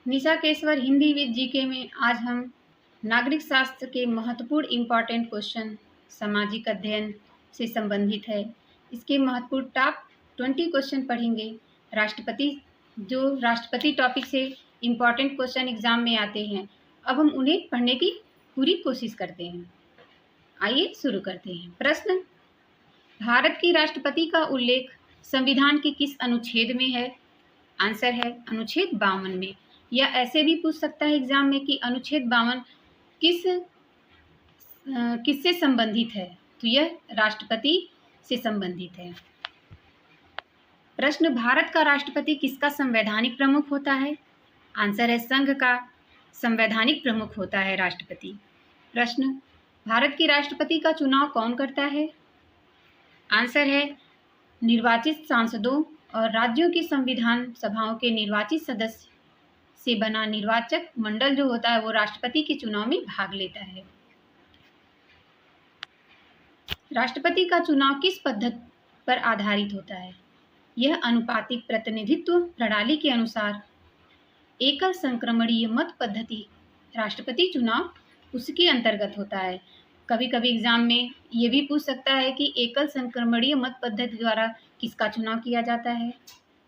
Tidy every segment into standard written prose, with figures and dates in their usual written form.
Nisha केसवर Hindi with GK में आज हम नागरिक शास्त्र के महत्वपूर्ण इम्पॉर्टेंट क्वेश्चन सामाजिक अध्ययन से संबंधित है। इसके महत्वपूर्ण टॉप 20 क्वेश्चन पढ़ेंगे। राष्ट्रपति टॉपिक से इम्पॉर्टेंट क्वेश्चन एग्जाम में आते हैं। अब हम उन्हें पढ़ने की पूरी कोशिश करते हैं। आइए शुरू करते हैं। प्रश्न, भारत की राष्ट्रपति का उल्लेख संविधान के किस अनुच्छेद में है? आंसर है अनुच्छेद 52 में। या ऐसे भी पूछ सकता है एग्जाम में कि अनुच्छेद 52 किससे संबंधित है? तो यह राष्ट्रपति से संबंधित है। प्रश्न, भारत का राष्ट्रपति किसका संवैधानिक प्रमुख होता है? आंसर है संघ का संवैधानिक प्रमुख होता है राष्ट्रपति। प्रश्न, भारत के राष्ट्रपति का चुनाव कौन करता है? आंसर है निर्वाचित सांसदों और राज्यों की संविधान सभाओं के निर्वाचित सदस्य से बना निर्वाचक मंडल जो होता है वो राष्ट्रपति के चुनाव में भाग लेता है। राष्ट्रपति का चुनाव किस पद्धति पर आधारित होता है? यह अनुपातिक प्रतिनिधित्व प्रणाली के अनुसार एकल संक्रमणीय मत पद्धति राष्ट्रपति चुनाव उसके अंतर्गत होता है। कभी कभी एग्जाम में ये भी पूछ सकता है कि एकल संक्रमणीय मत पद्धति द्वारा किसका चुनाव किया जाता है?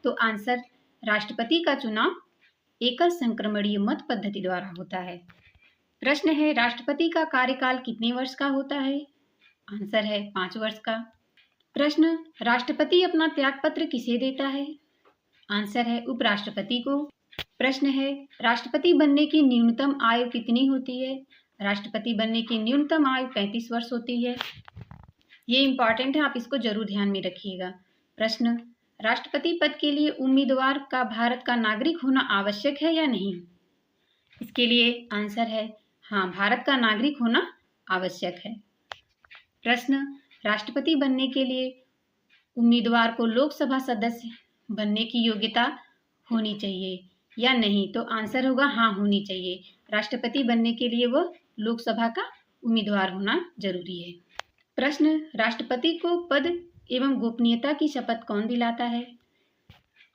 तो आंसर राष्ट्रपति का चुनाव एकल संक्रमणीय मत पद्धति द्वारा होता है। प्रश्न है, राष्ट्रपति का कार्यकाल कितने वर्ष का होता है? आंसर है 5 वर्ष का। प्रश्न, राष्ट्रपति अपना त्यागपत्र किसे देता है? आंसर है उपराष्ट्रपति को। प्रश्न है, राष्ट्रपति बनने की न्यूनतम आयु कितनी होती है? राष्ट्रपति बनने की न्यूनतम आयु 35 वर्ष होती है। ये इंपॉर्टेंट है, आप इसको जरूर ध्यान में रखिएगा। प्रश्न, राष्ट्रपति पद के लिए उम्मीदवार का भारत का नागरिक होना आवश्यक है या नहीं? इसके लिए आंसर है हाँ, भारत का नागरिक होना आवश्यक है। प्रश्न, राष्ट्रपति बनने के लिए उम्मीदवार को लोकसभा सदस्य बनने की योग्यता होनी चाहिए या नहीं? तो आंसर होगा हाँ, होनी चाहिए। राष्ट्रपति बनने के लिए वो लोकसभा का उम्मीदवार होना जरूरी है। प्रश्न, राष्ट्रपति को पद एवं गोपनीयता की शपथ कौन दिलाता है?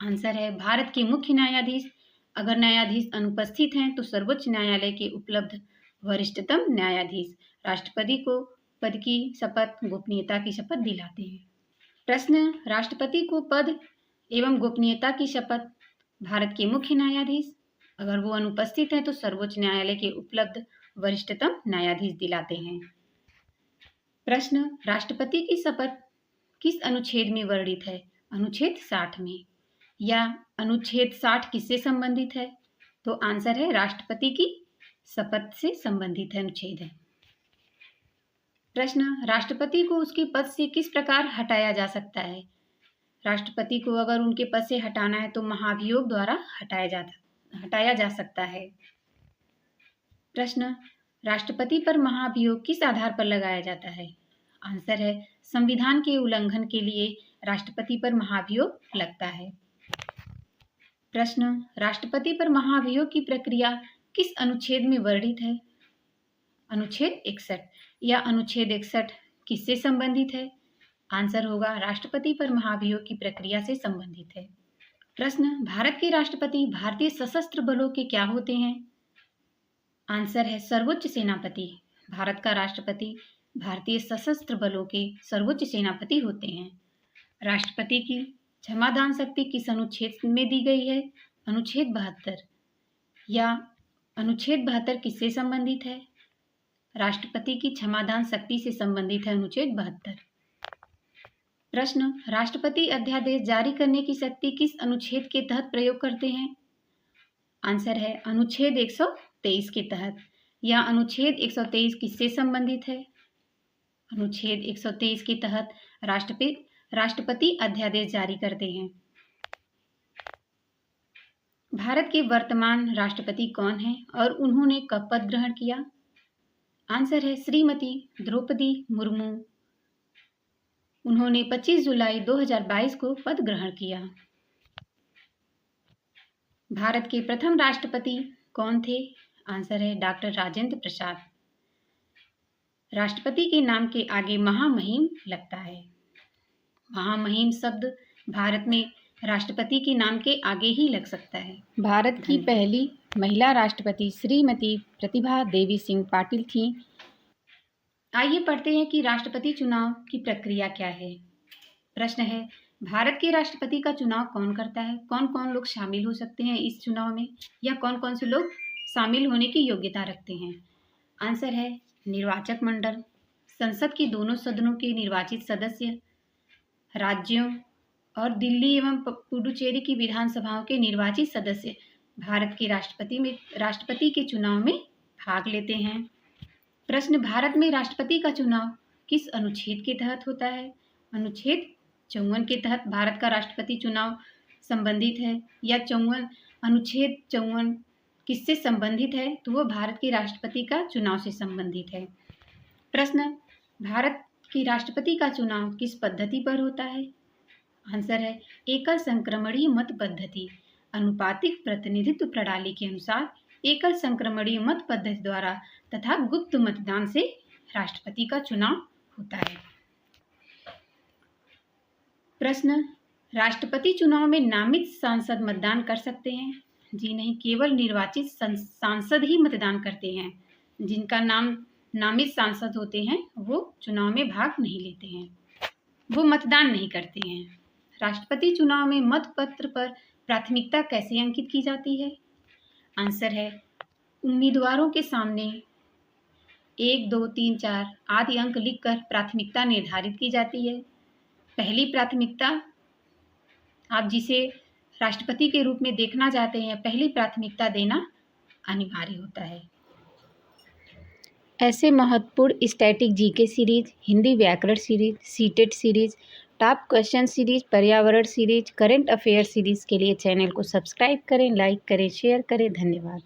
आंसर है भारत के मुख्य न्यायाधीश। अगर न्यायाधीश अनुपस्थित हैं तो सर्वोच्च न्यायालय के उपलब्ध वरिष्ठतम न्यायाधीश राष्ट्रपति को पद की शपथ गोपनीयता की शपथ दिलाते हैं। प्रश्न, राष्ट्रपति को पद एवं गोपनीयता की शपथ भारत के मुख्य न्यायाधीश, अगर वो अनुपस्थित हैं तो सर्वोच्च न्यायालय के उपलब्ध वरिष्ठतम न्यायाधीश दिलाते हैं। प्रश्न, राष्ट्रपति की शपथ किस अनुच्छेद में वर्णित है? अनुच्छेद 60 में। या अनुच्छेद 60 किससे संबंधित है? तो आंसर है राष्ट्रपति की शपथ से संबंधित अनुच्छेद है। प्रश्न, राष्ट्रपति को उसके पद से किस प्रकार हटाया जा सकता है? राष्ट्रपति को अगर उनके पद से हटाना है तो महाभियोग द्वारा हटाया जा सकता है। प्रश्न, राष्ट्रपति पर महाभियोग किस आधार पर लगाया जाता है? आंसर है संविधान के उल्लंघन के लिए राष्ट्रपति पर महाभियोग लगता है। प्रश्न, राष्ट्रपति पर महाभियोग की प्रक्रिया किस अनुच्छेद में वर्णित है? अनुच्छेद 61। या अनुच्छेद 61 किससे संबंधित है? आंसर होगा राष्ट्रपति पर महाभियोग की प्रक्रिया से संबंधित है। प्रश्न, भारत के राष्ट्रपति भारतीय सशस्त्र बलों के क्या होते हैं? आंसर है सर्वोच्च सेनापति। भारत का राष्ट्रपति भारतीय सशस्त्र बलों के सर्वोच्च सेनापति होते हैं। राष्ट्रपति की क्षमादान शक्ति किस अनुच्छेद में दी गई है? अनुच्छेद 72। या अनुच्छेद 72 किससे संबंधित है? राष्ट्रपति की क्षमादान शक्ति से संबंधित है अनुच्छेद 72। प्रश्न, राष्ट्रपति अध्यादेश जारी करने की शक्ति किस अनुच्छेद के तहत प्रयोग करते हैं? आंसर है अनुच्छेद 123 के तहत। या अनुच्छेद 123 किससे संबंधित है? अनुच्छेद 123 के तहत राष्ट्रपति अध्यादेश जारी करते हैं। भारत के वर्तमान राष्ट्रपति कौन हैं और उन्होंने कब पद ग्रहण किया? आंसर है श्रीमती द्रौपदी मुर्मू। उन्होंने 25 जुलाई 2022 को पद ग्रहण किया। भारत के प्रथम राष्ट्रपति कौन थे? आंसर है डॉक्टर राजेंद्र प्रसाद। राष्ट्रपति के नाम के आगे महामहिम लगता है। महामहिम शब्द भारत में राष्ट्रपति के नाम के आगे ही लग सकता है। भारत की पहली महिला राष्ट्रपति श्रीमती प्रतिभा देवी सिंह पाटिल थीं। आइए पढ़ते हैं कि राष्ट्रपति चुनाव की प्रक्रिया क्या है। प्रश्न है, भारत के राष्ट्रपति का चुनाव कौन करता है? कौन कौन लोग शामिल हो सकते हैं इस चुनाव में, या कौन कौन से लोग शामिल होने की योग्यता रखते हैं? आंसर है निर्वाचक मंडल, संसद के दोनों सदनों के निर्वाचित सदस्य, राज्यों और दिल्ली एवं पुडुचेरी की विधानसभाओं के निर्वाचित सदस्य भारत के राष्ट्रपति के चुनाव में भाग लेते हैं। प्रश्न, भारत में राष्ट्रपति का चुनाव किस अनुच्छेद के तहत होता है? अनुच्छेद 54 के तहत भारत का राष्ट्रपति चुनाव संबंधित है, या अनुच्छेद 54 किससे संबंधित है? तो वो भारत के राष्ट्रपति का चुनाव से संबंधित है। प्रश्न, भारत के राष्ट्रपति का चुनाव किस पद्धति पर होता है? आंसर है एकल संक्रमणीय मत पद्धति। अनुपातिक प्रतिनिधित्व प्रणाली के अनुसार एकल संक्रमणीय मत पद्धति द्वारा तथा गुप्त मतदान से राष्ट्रपति का चुनाव होता है। प्रश्न, राष्ट्रपति चुनाव में नामित सांसद मतदान कर सकते हैं? जी नहीं, केवल निर्वाचित सांसद ही मतदान करते हैं। जिनका नाम नामित सांसद होते हैं वो चुनाव में भाग नहीं लेते हैं, वो मतदान नहीं करते हैं। राष्ट्रपति चुनाव में मतपत्र पर प्राथमिकता कैसे अंकित की जाती है? आंसर है उम्मीदवारों के सामने 1, 2, 3, 4 आदि अंक लिखकर प्राथमिकता निर्धारित की जाती है। पहली प्राथमिकता, आप जिसे राष्ट्रपति के रूप में देखना चाहते हैं, पहली प्राथमिकता देना अनिवार्य होता है। ऐसे महत्वपूर्ण स्टैटिक जीके सीरीज, हिंदी व्याकरण series, CTET series, top question series, पर्यावरण सीरीज, करंट अफेयर सीरीज के लिए चैनल को सब्सक्राइब करें, लाइक करें, शेयर करें। धन्यवाद।